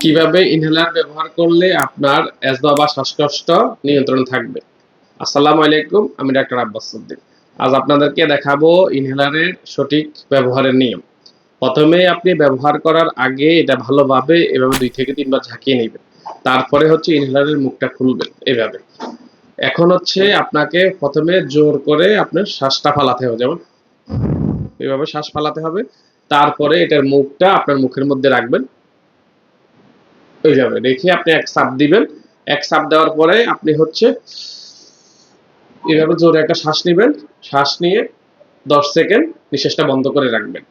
কিভাবে ইনহেলার ব্যবহার করলে আপনার অ্যাজমা বা শ্বাসকষ্ট নিয়ন্ত্রণ থাকবে। আসসালামু আলাইকুম, আমি ডাক্তার আব্বাস উদ্দিন। আজ আপনাদেরকে দেখাবো ইনহেলারের সঠিক ব্যবহারের নিয়ম। প্রথমে আপনি ব্যবহার করার আগে এটা ভালোভাবে এভাবে 2 থেকে 3 বার ঝাঁকিয়ে নেবেন। তারপরে হচ্ছে ইনহেলারের মুখটা খুলবেন এভাবে। এখন হচ্ছে আপনাকে প্রথমে জোর করে আপনার শ্বাসটা ফালাতে হবে, যেমন এভাবে শ্বাস ফালাতে হবে। তারপরে এটার মুখটা আপনার মুখের মধ্যে রাখবেন, এইভাবে রেখে আপনি এক চাপ দিবেন। এক চাপ দেওয়ার পরে আপনি হচ্ছে এভাবে জোরে একটা শ্বাস নেবেন। শ্বাস নিয়ে 10 সেকেন্ড নিঃশ্বাসটা বন্ধ করে রাখবেন।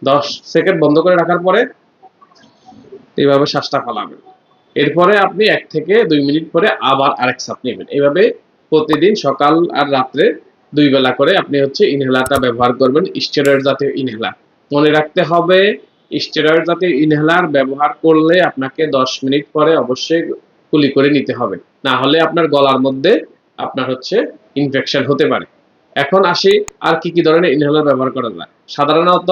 10 সেকেন্ড বন্ধ করে রাখার পরে এইভাবে শ্বাসটা ফালাবেন। এরপরে আপনি 1 থেকে 2 মিনিট পরে আবার আরেক চাপ নেবেন। এভাবে প্রতিদিন সকাল আর রাত্রে 2 বেলা করে আপনি হচ্ছে ইনহেলারটা ব্যবহার করবেন, স্টেরয়েড জাতীয় ইনহেলার। মনে রাখতে হবে, স্টেরয়েড জাতীয় ইনহেলার ব্যবহার করলে আপনাকে 10 মিনিট পরে অবশ্যই কুলি করে নিতে হবে। না হলে আপনার গলার মধ্যে আপনার হচ্ছে ইনফেকশন হতে পারে। এখন আসি আর কি ধরনের ইনহেলার ব্যবহার করা যায়। সাধারণত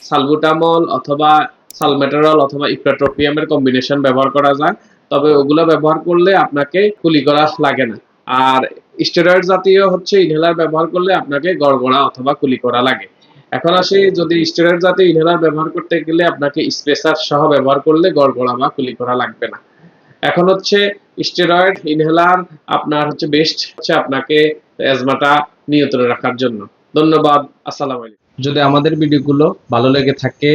সালবুটামল অথবা সালমেটেরল অথবা ইপ্রাট্রোপিয়ামের কম্বিনেশন ব্যবহার করা যায়। তবে ওগুলো ব্যবহার করলে আপনাকে কুলি করা লাগে না। আর স্টেরয়েড জাতীয় হচ্ছে ইনহেলার ব্যবহার করলে আপনাকে গড়গড়া অথবা কুলি করা লাগে। এখন আসি, যদি স্টেরয়েড জাতীয় ইনহেলার ব্যবহার করতে গেলে আপনাকে স্পেসার সহ ব্যবহার করলে গড়গড়া বা কুলি করা লাগবে না। এখন হচ্ছে স্টেরয়েড ইনহেলার আপনার হচ্ছে বেস্ট হচ্ছে আপনাকে অ্যাজমাটা নিয়ন্ত্রণে রাখার জন্য। ধন্যবাদ। আসসালামু আলাইকুম। যদি আমাদের ভিডিওগুলো ভালো লেগে থাকে,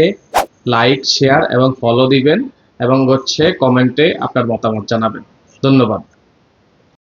লাইক, শেয়ার এবং ফলো দিবেন এবং হচ্ছে কমেন্টে আপনার মতামত জানাবেন। ধন্যবাদ।